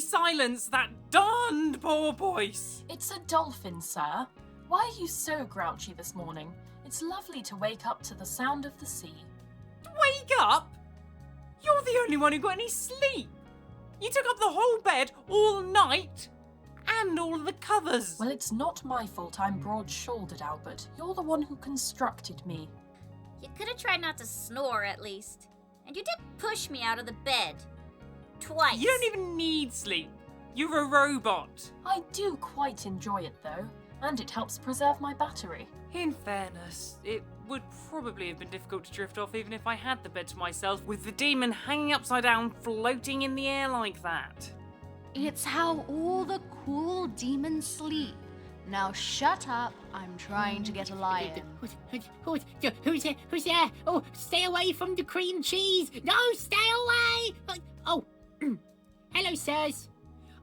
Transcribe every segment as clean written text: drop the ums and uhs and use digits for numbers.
Somebody silence that darned poor voice! It's a dolphin, sir. Why are you so grouchy this morning? It's lovely to wake up to the sound of the sea. Wake up? You're the only one who got any sleep. You took up the whole bed all night and all of the covers. Well, it's not my fault I'm broad-shouldered, Albert. You're the one who constructed me. You could have tried not to snore at least. And you did push me out of the bed. Twice. You don't even need sleep. You're a robot. I do quite enjoy it, though, and it helps preserve my battery. In fairness, it would probably have been difficult to drift off even if I had the bed to myself with the demon hanging upside down floating in the air like that. It's how all the cool demons sleep. Now shut up, I'm trying to get a lie in. Who's there? Oh, stay away from the cream cheese! No, stay away! Oh, hello, sirs.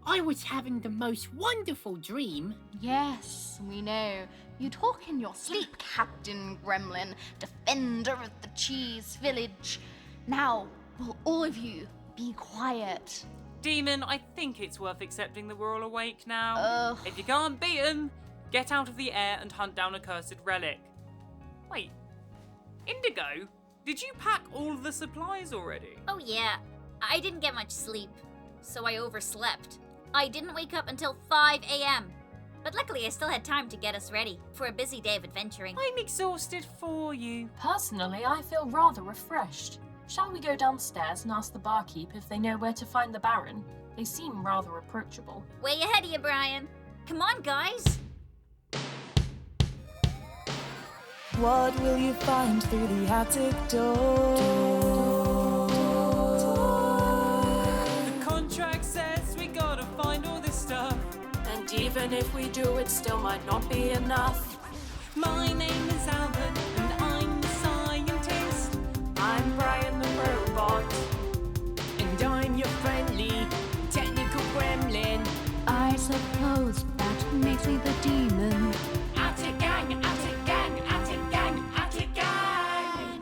I was having the most wonderful dream. Yes, we know. You talk in your sleep, Captain Gremlin, defender of the cheese village. Now, will all of you be quiet? Demon, I think it's worth accepting that we're all awake now. Ugh. If you can't beat 'em, get out of the air and hunt down a cursed relic. Wait, Indigo, did you pack all the supplies already? Oh yeah, I didn't get much sleep, so I overslept. I didn't wake up until 5 a.m. But luckily I still had time to get us ready for a busy day of adventuring. I'm exhausted for you. Personally, I feel rather refreshed. Shall we go downstairs and ask the barkeep if they know where to find the Baron? They seem rather approachable. Way ahead of you, Brian. Come on, guys. What will you find through the attic door? The contract says we gotta find all this stuff. And even if we do, it still might not be enough. My name is Albert and I'm the scientist. I'm Brian the robot. And I'm your friendly, technical gremlin. I suppose that makes me the demon. Attic gang, attic gang, attic gang, attic gang!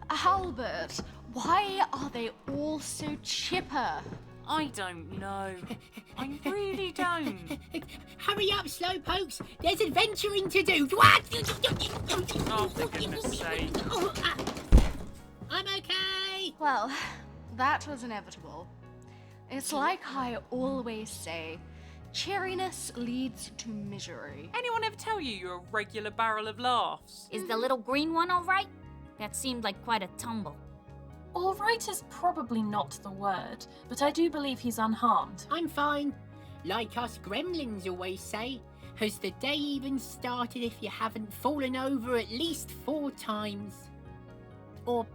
Albert, why are they all so chipper? I don't know. I really don't. Hurry up, slowpokes. There's adventuring to do. What? Oh, for goodness sake. I'm okay. Well, that was inevitable. It's like I always say, cheeriness leads to misery. Anyone ever tell you you're a regular barrel of laughs? Is the little green one all right? That seemed like quite a tumble. All right is probably not the word, but I do believe he's unharmed. I'm fine. Like us gremlins always say, has the day even started if you haven't fallen over at least 4 times? Or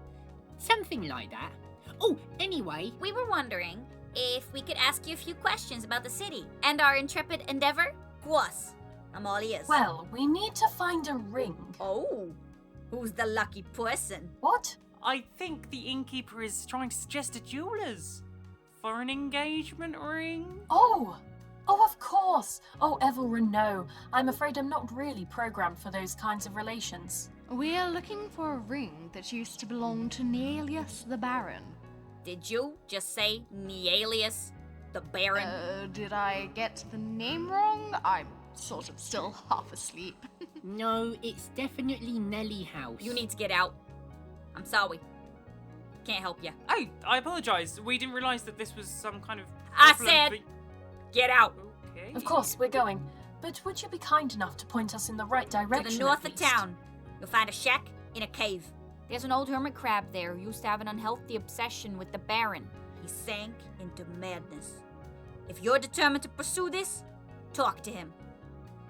something like that. Oh, anyway, We were wondering if we could ask you a few questions about the city and our intrepid endeavor. Guas, I'm all ears. Well, we need to find a ring. Oh, who's the lucky person? What? I think the innkeeper is trying to suggest a jeweler's. For an engagement ring? Oh, of course. Oh, Evelyn, no. I'm afraid I'm not really programmed for those kinds of relations. We are looking for a ring that used to belong to Nealius the Baron. Did you just say Nealius the Baron? Did I get the name wrong? I'm sort of still half asleep. no, it's definitely Nelly House. You need to get out. I'm sorry. Can't help you. Oh, I apologise. We didn't realise that this was some kind of I problem said, for- get out. Okay. Of course, we're going. But would you be kind enough to point us in the right direction? To the north at of least? town. You'll find a shack in a cave. There's an old hermit crab there who used to have an unhealthy obsession with the Baron. He sank into madness. If you're determined to pursue this, talk to him.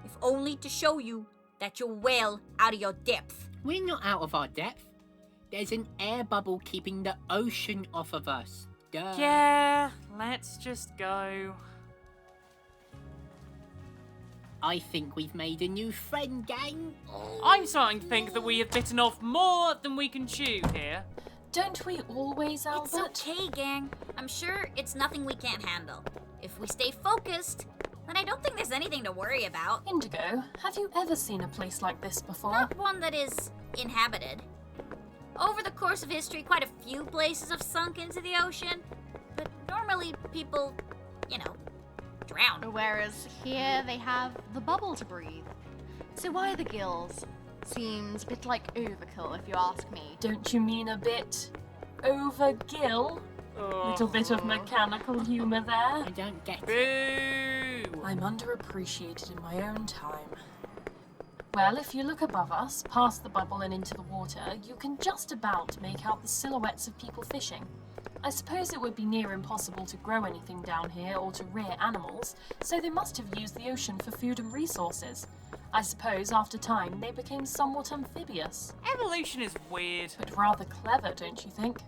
If only to show you that you're well out of your depth. We're not out of our depth. There's an air bubble keeping the ocean off of us. Duh. Yeah, let's just go. I think we've made a new friend, gang. I'm starting to think that we have bitten off more than we can chew here. Don't we always, It's Albert? okay, gang. I'm sure it's nothing we can't handle. If we stay focused, then I don't think there's anything to worry about. Indigo, have you ever seen a place like this before? Not one that is inhabited. Over the course of history, quite a few places have sunk into the ocean, but normally people, drown. Whereas here they have the bubble to breathe. So why the gills? Seems a bit like overkill if you ask me. Don't you mean a bit overgill? Little bit of mechanical humour there. I don't get it. Boo! I'm underappreciated in my own time. Well, if you look above us, past the bubble and into the water, you can just about make out the silhouettes of people fishing. I suppose it would be near impossible to grow anything down here or to rear animals, so they must have used the ocean for food and resources. I suppose after time they became somewhat amphibious, Evolution is weird. but rather clever, don't you think?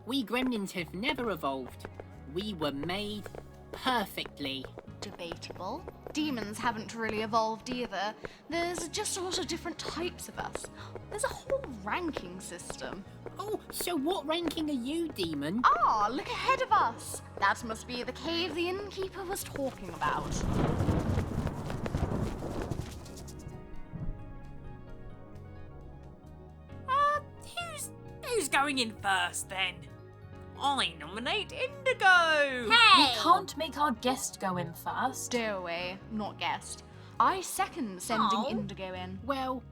We gremlins have never evolved. We were made perfectly. Debatable. Demons haven't really evolved either. There's just a lot of different types of us. There's a whole ranking system. Oh, so what ranking are you, demon? Ah, look ahead of us! That must be the cave the innkeeper was talking about. Who's going in first then? I nominate Indigo! Hey! We can't make our guest go in first. Stowaway, not guest. I second sending Aw. Indigo in. Well,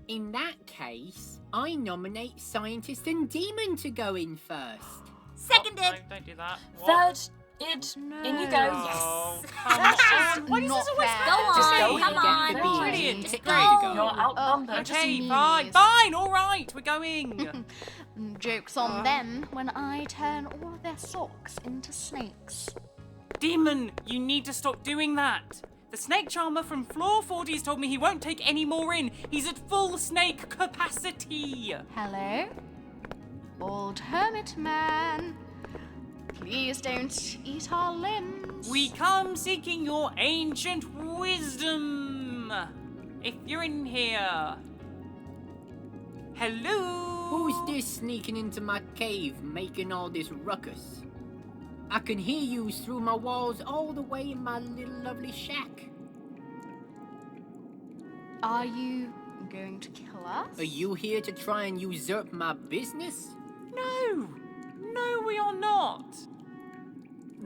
in that case, I nominate Scientist and Demon to go in first. Seconded. No, don't do that. What? Third, in No. you go. Oh, Yes. come That's just on. Why does not this always fair. happen? Go Just on, go. come on. Get the beans. Brilliant. Just Great go. to go. You're outnumbered. just Okay, means- fine, all right, we're going. Joke's on them when I turn all of their socks into snakes. Demon, you need to stop doing that. The snake charmer from floor 40 has told me he won't take any more in. He's at full snake capacity. Hello? Old hermit man. Please don't eat our limbs. We come seeking your ancient wisdom. If you're in here. Hello? Who's this sneaking into my cave, making all this ruckus? I can hear you through my walls all the way in my little lovely shack. Are you going to kill us? Are you here to try and usurp my business? No. No, we are not.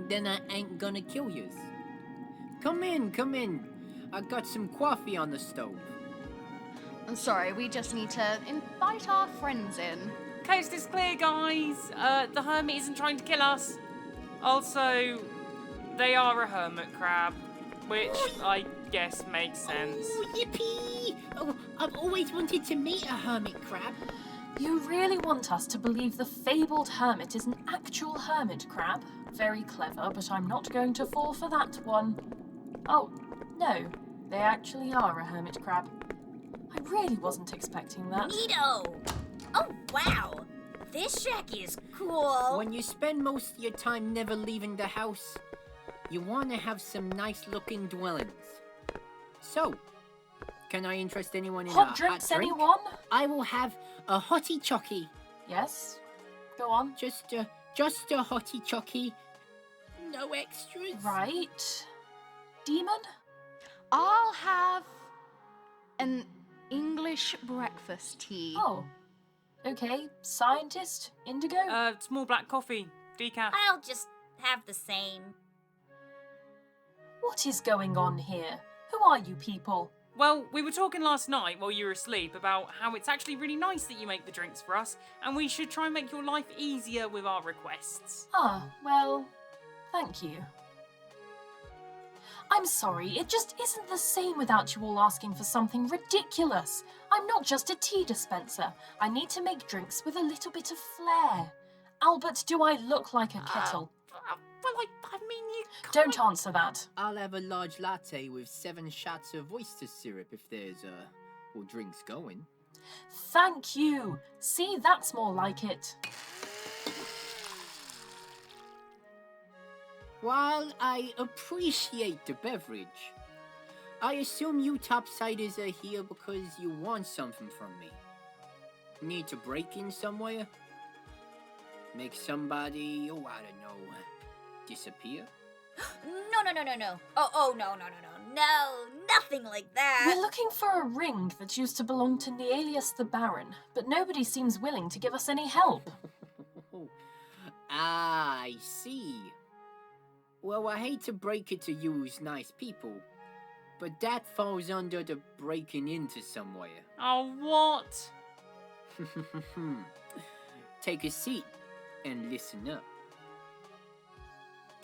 Then I ain't gonna kill yous. Come in, come in. I got some coffee on the stove. I'm sorry, we just need to invite our friends in. Coast is clear, guys. The hermit isn't trying to kill us. Also, they are a hermit crab, which I guess makes sense. Oh, yippee! Oh, I've always wanted to meet a hermit crab. You really want us to believe the fabled hermit is an actual hermit crab? Very clever, but I'm not going to fall for that one. Oh, no, they actually are a hermit crab. I really wasn't expecting that. Neato. Oh, wow. This shack is cool. When you spend most of your time never leaving the house, you want to have some nice-looking dwellings. So, can I interest anyone in a Hot drinks, drink? anyone? I will have a hottie chocky. Yes? Go on. Just a hottie chocky. No extras. Right. Demon? I'll have an English breakfast tea. Oh. Okay. Scientist? Indigo? Small black coffee, decaf. I'll just have the same. What is going on here? Who are you people? Well, we were talking last night while you were asleep about how it's actually really nice that you make the drinks for us, and we should try and make your life easier with our requests. Ah, well, thank you. I'm sorry, it just isn't the same without you all asking for something ridiculous. I'm not just a tea dispenser. I need to make drinks with a little bit of flair. Albert, do I look like a kettle? Well, I mean, you can't... Don't answer that. I'll have a large latte with 7 shots of oyster syrup if there's, drinks going. Thank you. See, that's more like it. While I appreciate the beverage, I assume you topsiders are here because you want something from me. Need to break in somewhere? Make somebody, I don't know, disappear? No. Oh, no. No, nothing like that. We're looking for a ring that used to belong to Nealius the Baron, but nobody seems willing to give us any help. I see. Well, I hate to break it to you's nice people, but that falls under the breaking into somewhere. Oh, what? Take a seat and listen up.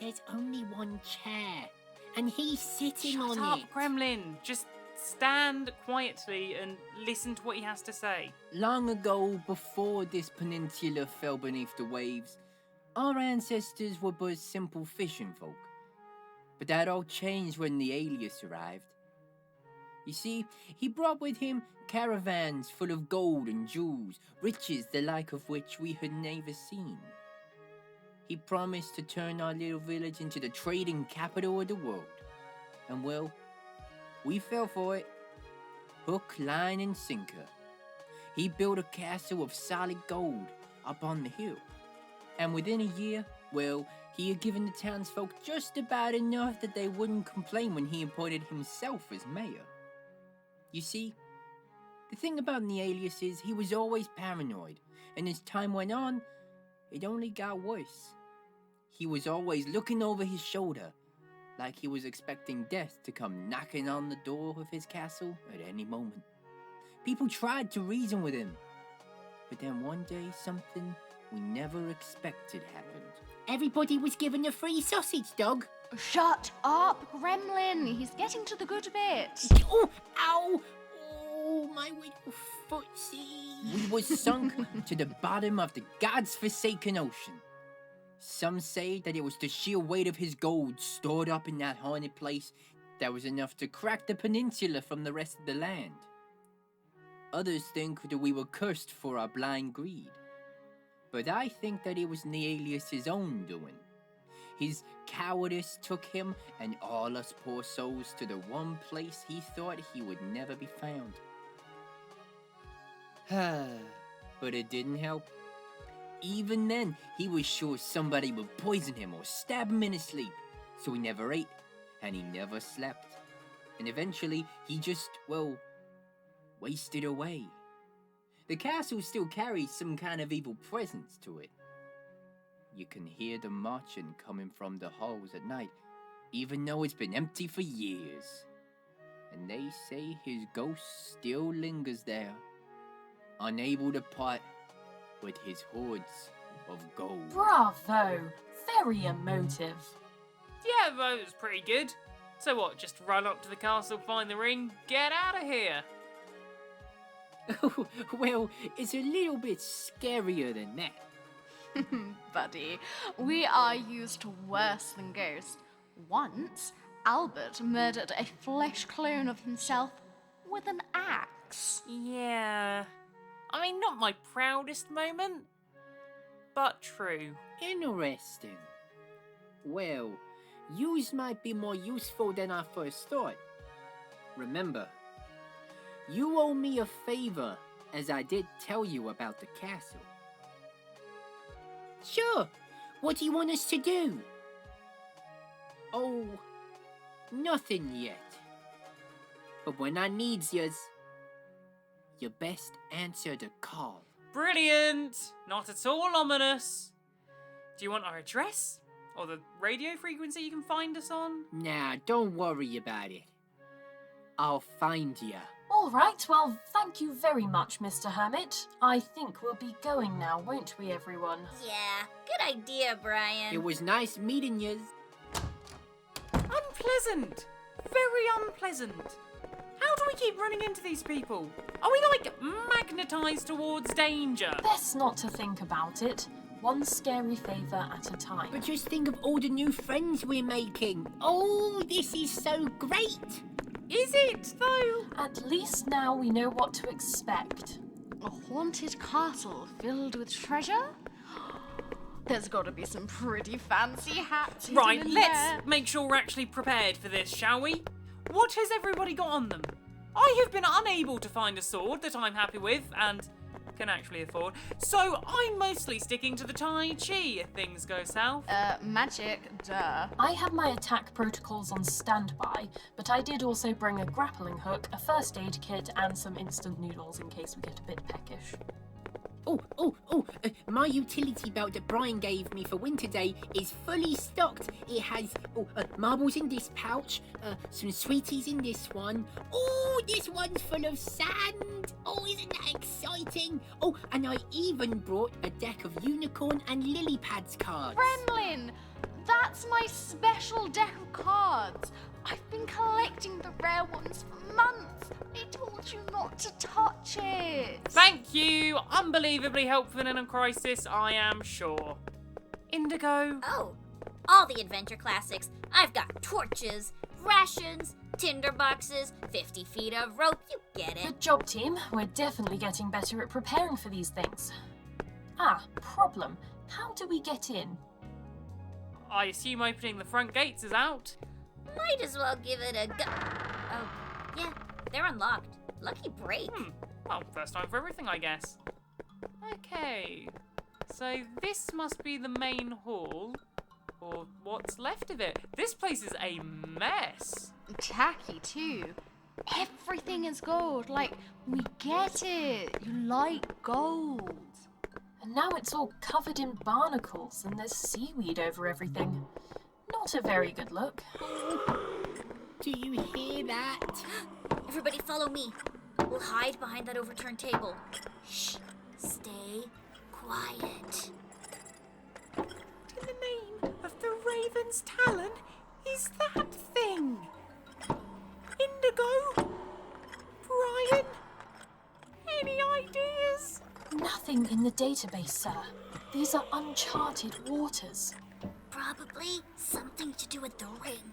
There's only one chair, and he's sitting Shut on up, it. Gremlin. Just stand quietly and listen to what he has to say. Long ago, before this peninsula fell beneath the waves, our ancestors were but simple fishing folk. But that all changed when the alias arrived. You see, he brought with him caravans full of gold and jewels, riches the like of which we had never seen. He promised to turn our little village into the trading capital of the world. And well, we fell for it. Hook, line, and sinker. He built a castle of solid gold up on the hill. And within a year, well, he had given the townsfolk just about enough that they wouldn't complain when he appointed himself as mayor. You see, the thing about the alias is he was always paranoid, and as time went on, it only got worse. He was always looking over his shoulder, like he was expecting death to come knocking on the door of his castle at any moment. People tried to reason with him, but then one day something we never expected happened. Everybody was given a free sausage dog. Shut up, Gremlin. He's getting to the good bit. Oh, ow! Oh, my little footsie. We was sunk to the bottom of the God's forsaken ocean. Some say that it was the sheer weight of his gold stored up in that haunted place that was enough to crack the peninsula from the rest of the land. Others think that we were cursed for our blind greed. But I think that it was the alias's own doing. His cowardice took him and all us poor souls to the one place he thought he would never be found. But it didn't help. Even then, he was sure somebody would poison him or stab him in his sleep. So he never ate, and he never slept. And eventually, he just, well, wasted away. The castle still carries some kind of evil presence to it. You can hear them marching coming from the halls at night, even though it's been empty for years. And they say his ghost still lingers there, unable to part with his hoards of gold. Bravo! Very emotive. Yeah, that was pretty good. So what, just run up to the castle, find the ring, get out of here? Well, it's a little bit scarier than that. Buddy, we are used to worse than ghosts. Once, Albert murdered a flesh clone of himself with an axe. Yeah. I mean, not my proudest moment, but true. Interesting. Well, yous might be more useful than I first thought. Remember, you owe me a favor, as I did tell you about the castle. Sure. What do you want us to do? Oh, nothing yet. But when I needs yous, you best answer the call. Brilliant! Not at all ominous. Do you want our address? Or the radio frequency you can find us on? Nah, don't worry about it. I'll find ya. All right, well, thank you very much, Mr. Hermit. I think we'll be going now, won't we, everyone? Yeah, good idea, Brian. It was nice meeting yous. Unpleasant! Very unpleasant. How do we keep running into these people? Are we, like, magnetised towards danger? Best not to think about it. One scary favour at a time. But just think of all the new friends we're making. Oh, this is so great! Is it, though? At least now we know what to expect. A haunted castle filled with treasure? There's got to be some pretty fancy hats hidden Right, in let's there. make sure we're actually prepared for this, shall we? What has everybody got on them? I have been unable to find a sword that I'm happy with and can actually afford, so I'm mostly sticking to the Tai Chi if things go south. Magic, duh. I have my attack protocols on standby, but I did also bring a grappling hook, a first aid kit, and some instant noodles in case we get a bit peckish. My utility belt that Brian gave me for Winter Day is fully stocked. It has marbles in this pouch, some sweeties in this one. Oh, this one's full of sand. Oh, isn't that exciting? Oh, and I even brought a deck of unicorn and lily pads cards. Gremlin! That's my special deck of cards. I've been collecting the rare ones for months. I told you not to touch it. Thank you! Unbelievably helpful in a crisis, I am sure. Indigo. Oh, all the adventure classics. I've got torches, rations, tinder boxes, 50 feet of rope. You get it. Good job, team. We're definitely getting better at preparing for these things. Problem. How do we get in? I assume opening the front gates is out. Might as well give it a go. Oh, yeah, they're unlocked. Lucky break. Well, first time for everything, I guess. Okay, so this must be the main hall, or what's left of it. This place is a mess. Tacky too. Everything is gold. Like, we get it. You like gold. And now it's all covered in barnacles and there's seaweed over everything. Not a very good look. Do you hear that? Everybody follow me. We'll hide behind that overturned table. Shh. Stay quiet. In the name of the Raven's Talon is that thing? Indigo? Brian? Any ideas? Nothing in the database, sir. These are uncharted waters. Probably something to do with the ring.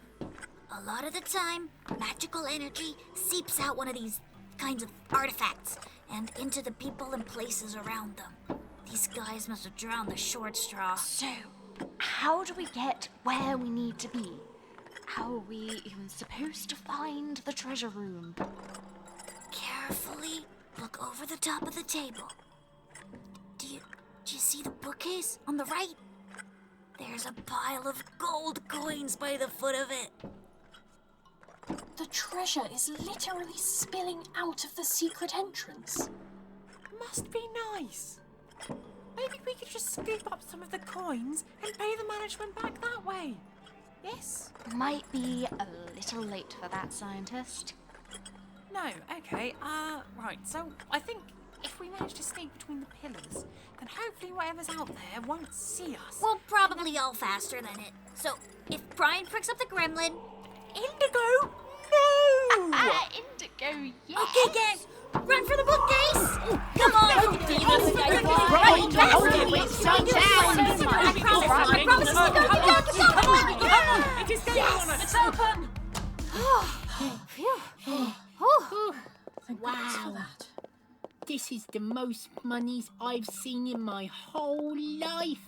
A lot of the time, magical energy seeps out one of these kinds of artifacts and into the people and places around them. These guys must have drawn the short straw. So, how do we get where we need to be? How are we even supposed to find the treasure room? Carefully look over the top of the table. Do you see the bookcase on the right? There's a pile of gold coins by the foot of it. The treasure is literally spilling out of the secret entrance. Must be nice. Maybe we could just scoop up some of the coins and pay the management back that way. Yes? Might be a little late for that, scientist. No, okay. Right, so I think if we manage to sneak between the pillars, then hopefully whatever's out there won't see us. We'll probably all faster than it. So, if Brian pricks up the gremlin... Indigo? No! Indigo, yes! Okay, gang, run for the bookcase! Come on! Brian, hold it, wait, slow down! I promise, come on! It is going on! It's open! Wow. Thank goodness for that. This is the most monies I've seen in my whole life.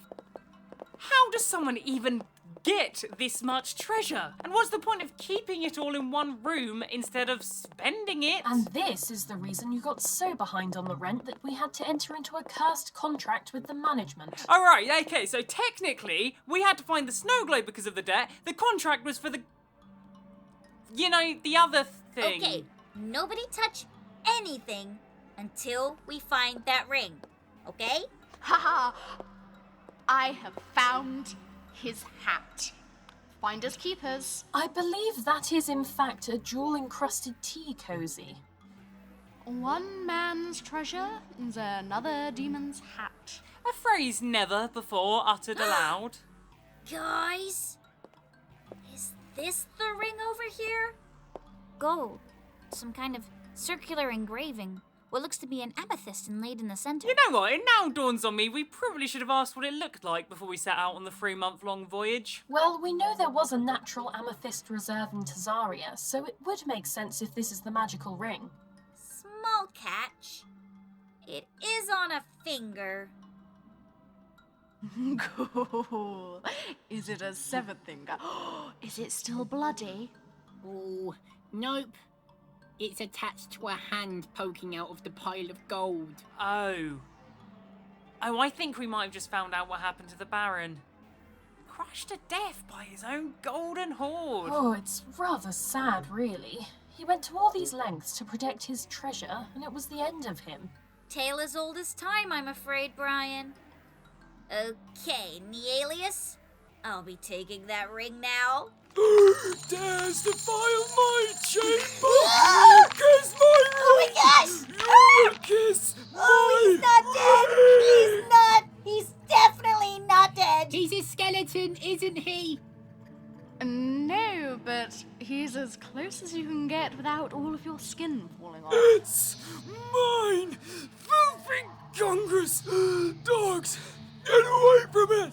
How does someone even get this much treasure? And what's the point of keeping it all in one room instead of spending it? And this is the reason you got so behind on the rent that we had to enter into a cursed contract with the management. Alright, okay, so technically, we had to find the snow globe because of the debt. The contract was for the... You know, the other thing. Okay, nobody touch anything until we find that ring, okay? Haha! I have found his hat. Finders keepers. I believe that is in fact a jewel-encrusted tea cozy. One man's treasure is another demon's hat. A phrase never before uttered aloud. Guys, is this the ring over here? Gold. Some kind of circular engraving. What looks to be an amethyst inlaid in the center. You know what? It now dawns on me we probably should have asked what it looked like before we set out on the 3-month-long voyage. Well, we know there was a natural amethyst reserve in Tazaria, so it would make sense if this is the magical ring. Small catch. It is on a finger. Cool. Is it a seventh finger? Is it still bloody? Oh, nope. It's attached to a hand poking out of the pile of gold. Oh. Oh, I think we might have just found out what happened to the Baron. Crushed to death by his own golden hoard. Oh, it's rather sad, really. He went to all these lengths to protect his treasure, and it was the end of him. tale as old as time, I'm afraid, Brian. Okay, Nealius, I'll be taking that ring now. Who dares defile my chamber? Kiss my ring! Oh my gosh! You will kiss Oh, my he's not dead! He's definitely not dead! He's a skeleton, isn't he? No, but he's as close as you can get without all of your skin falling off. It's mine! Filthy Congress! Dogs, get away from it!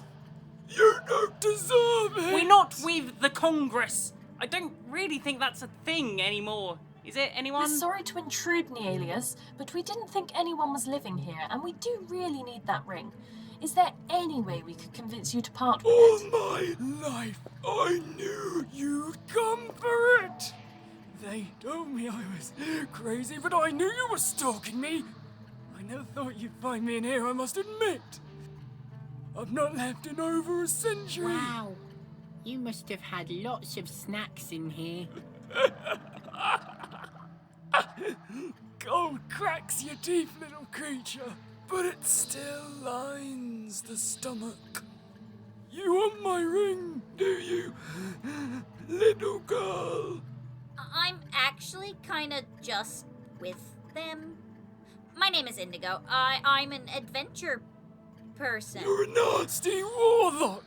You don't deserve it! We're not with the Congress. I don't really think that's a thing anymore. Is it, anyone? We're sorry to intrude, Nealius, but we didn't think anyone was living here, and we do really need that ring. Is there any way we could convince you to part with All it? my life, I knew you'd come for it! They told me I was crazy, but I knew you were stalking me! I never thought you'd find me in here, I must admit! I've not left in over a century! Wow. You must have had lots of snacks in here. Gold cracks your teeth, little creature, but it still lines the stomach. You want my ring, do you, little girl? I'm actually kinda just with them. My name is Indigo. I'm an adventure person. You're a nasty warlock.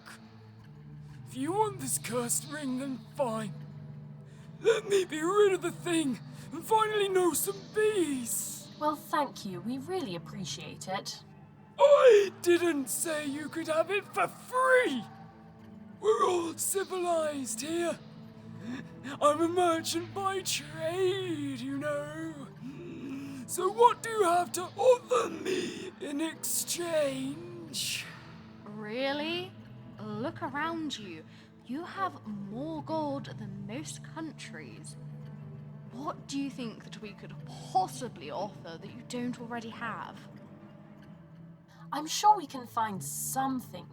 If you want this cursed ring, then fine. Let me be rid of the thing and finally know some peace. Well, thank you. We really appreciate it. I didn't say you could have it for free. We're all civilized here. I'm a merchant by trade, you know. So what do you have to offer me in exchange? Really? Look around you. You have more gold than most countries. What do you think that we could possibly offer that you don't already have? I'm sure we can find something.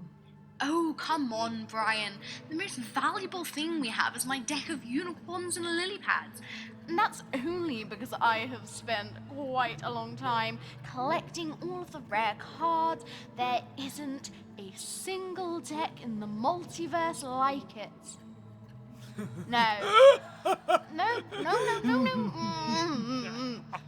Oh, come on, Brian. The most valuable thing we have is my deck of unicorns and lily pads. And that's only because I have spent quite a long time collecting all of the rare cards. There isn't a single deck in the multiverse like it. No. No.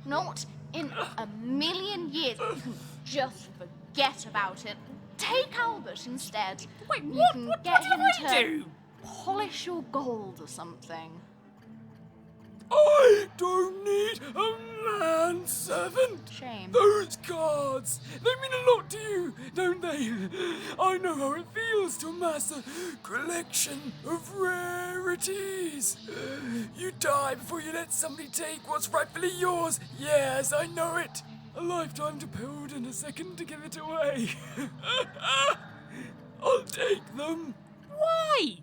Not in a million years. You can just forget about it. Take Albert instead. Wait, You what? can What get did him I to do? polish your gold or something. I don't need a manservant. Shame. Those cards, they mean a lot to you, don't they? I know how it feels to amass a collection of rarities. You die before you let somebody take what's rightfully yours. Yes, I know it. A lifetime to build and a second to give it away. I'll take them. Why?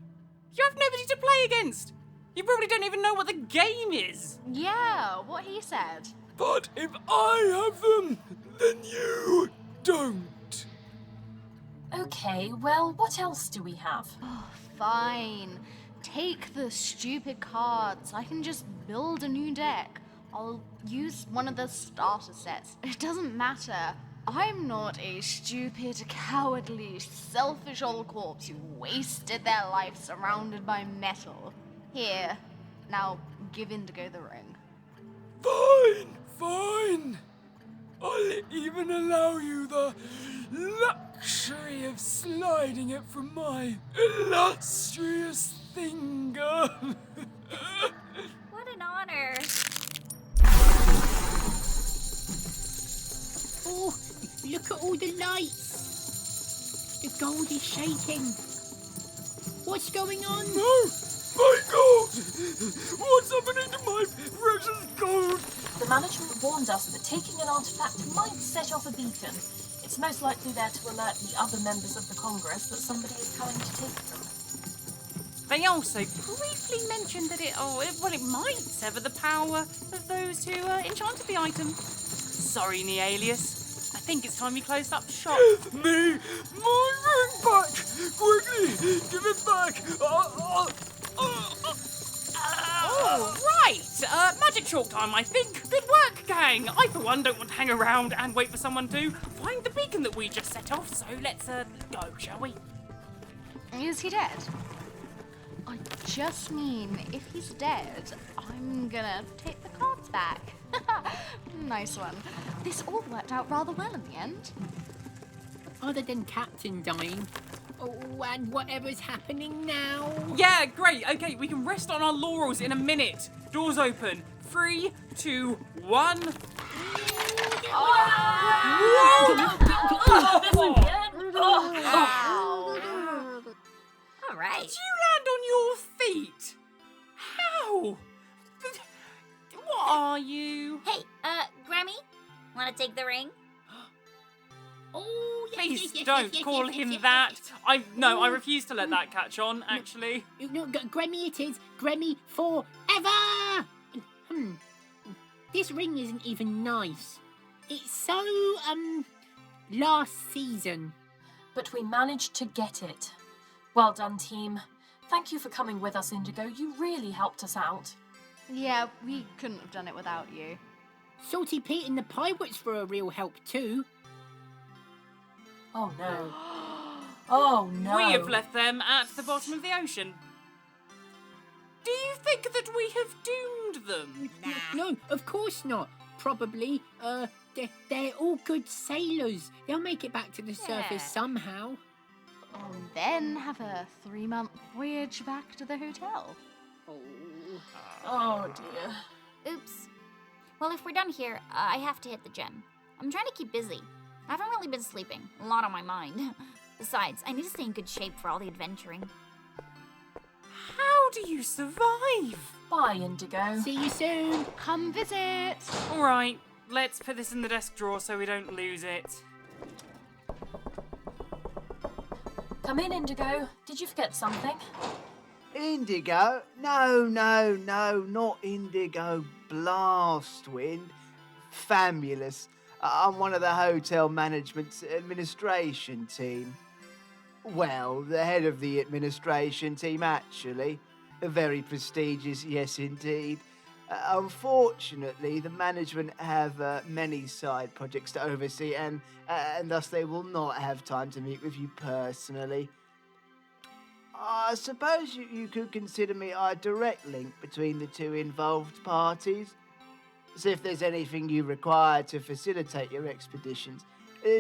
You have nobody to play against. You probably don't even know what the game is. Yeah, what he said. But if I have them, then you don't. Okay, well, what else do we have? Oh, fine. Take the stupid cards. I can just build a new deck. I'll use one of the starter sets. It doesn't matter. I'm not a stupid, cowardly, selfish old corpse who wasted their life surrounded by metal. Here, now give Indigo the ring. Fine. I'll even allow you the luxury of sliding it from my illustrious finger. What an honor. Oh, look at all the lights. The gold is shaking. What's going on? No! My gold! What's happening to my precious gold? The management warned us that taking an artefact might set off a beacon. It's most likely there to alert the other members of the Congress that somebody is coming to take them. They also briefly mentioned that it might sever the power of those who enchanted the item. Sorry, Nealius. I think it's time you closed up shop. Give me my ring back! Quickly, give it back! Oh, right. magic chalk time, I think. Good work, gang. I, for one, don't want to hang around and wait for someone to find the beacon that we just set off, so let's, go, shall we? Is he dead? I just mean, if he's dead, I'm gonna take the cards back. Nice one. This all worked out rather well in the end. Other than Captain dying. Oh, and whatever's happening now. Yeah, great. Okay, we can rest on our laurels in a minute. Doors open. 3, 2, 1. All right. Did you land on your feet? How? What are you? Hey, Grammy, want to take the ring? Oh, yes, Please yes, yes, don't yes, yes, call yes, him yes, that. yes. I refuse to let that catch on, actually. No, Grammy it is. Grammy forever! This ring isn't even nice. It's so, last season. But we managed to get it. Well done, team. Thank you for coming with us, Indigo. You really helped us out. Yeah, we couldn't have done it without you. Salty Pete and the Pirates were a real help too. Oh no. Oh no. We have left them at the bottom of the ocean. Do you think that we have doomed them? No, of course not. Probably, they're all good sailors. They'll make it back to the surface somehow. And then have a 3-month voyage back to the hotel. Oh dear. Oops. Well, if we're done here, I have to hit the gym. I'm trying to keep busy. I haven't really been sleeping. A lot on my mind. Besides, I need to stay in good shape for all the adventuring. How do you survive? Bye, Indigo. See you soon. Come visit! All right, let's put this in the desk drawer so we don't lose it. Come in, Indigo. Did you forget something? Indigo? No, not Indigo Blastwind. Famulous. I'm one of the hotel management's administration team. Well, the head of the administration team, actually. Very prestigious, yes indeed. Unfortunately, the management have many side projects to oversee, and thus they will not have time to meet with you personally. I suppose you could consider me a direct link between the two involved parties. So if there's anything you require to facilitate your expeditions,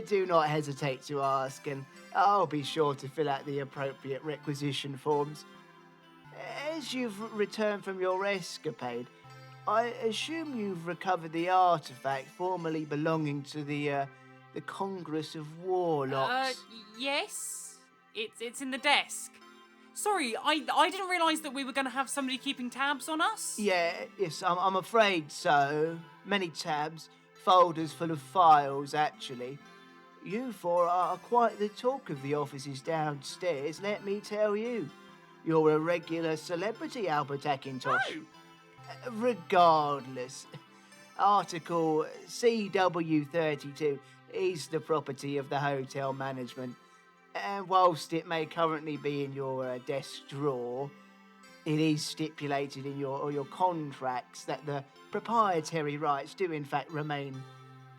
do not hesitate to ask, and I'll be sure to fill out the appropriate requisition forms. As you've returned from your escapade, I assume you've recovered the artefact formerly belonging to the Congress of Warlocks. Yes. It's in the desk. Sorry, I didn't realise that we were going to have somebody keeping tabs on us. Yes, I'm afraid so. Many tabs, folders full of files, actually. You four are quite the talk of the offices downstairs, let me tell you. You're a regular celebrity, Albert Akintosh. Oh. Regardless, Article CW32 is the property of the hotel management. And whilst it may currently be in your desk drawer, it is stipulated in your contracts that the proprietary rights do in fact remain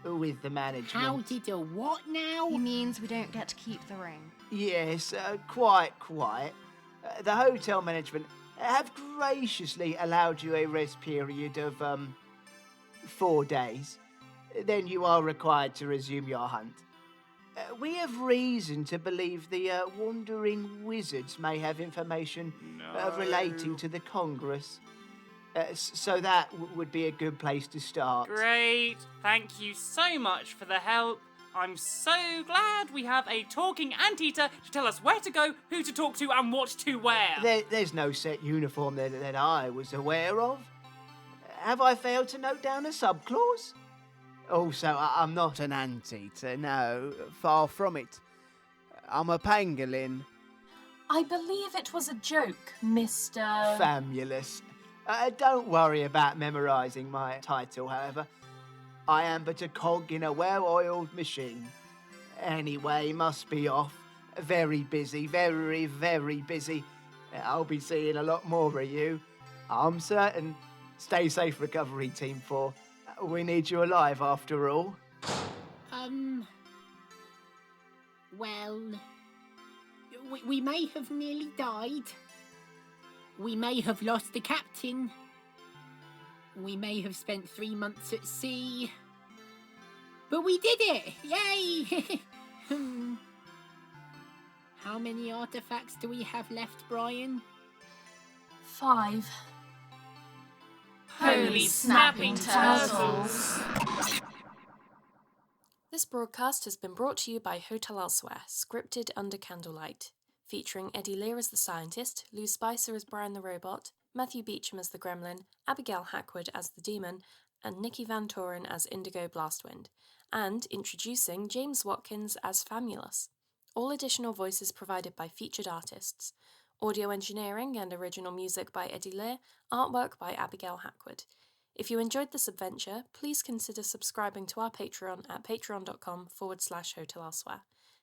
with the management. How did a what now? He means we don't get to keep the ring. Yes, quite. The hotel management have graciously allowed you a rest period of 4 days. Then you are required to resume your hunt. We have reason to believe the wandering wizards may have information relating to the Congress. So that would be a good place to start. Great. Thank you so much for the help. I'm so glad we have a talking anteater to tell us where to go, who to talk to, and what to wear. There's no set uniform that I was aware of. Have I failed to note down a subclause? Also, I'm not an anteater, no, far from it. I'm a pangolin. I believe it was a joke, Mr. Famulous. Don't worry about memorising my title, however. I am but a cog in a well-oiled machine. Anyway, must be off. Very busy, very busy. I'll be seeing a lot more of you, I'm certain. Stay safe, recovery team 4. We need you alive after all. Well, we may have nearly died. We may have lost the captain. We may have spent 3 months at sea. But we did it! Yay! How many artifacts do we have left, Brian? 5. Holy snapping turtles! This broadcast has been brought to you by Hotel Elsewhere, scripted under candlelight, featuring Eddie Lear as the scientist, Lou Spicer as Brian the robot, Matthew Beecham as the Gremlin, Abigail Hackwood as the Demon, and Nikki Van Toren as Indigo Blastwind, and introducing James Watkins as Famulus. All additional voices provided by featured artists. Audio engineering and original music by Eddie Lear, artwork by Abigail Hackwood. If you enjoyed this adventure, please consider subscribing to our Patreon at patreon.com/Hotel Elsewhere.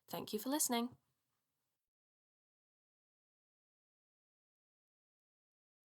Thank you for listening.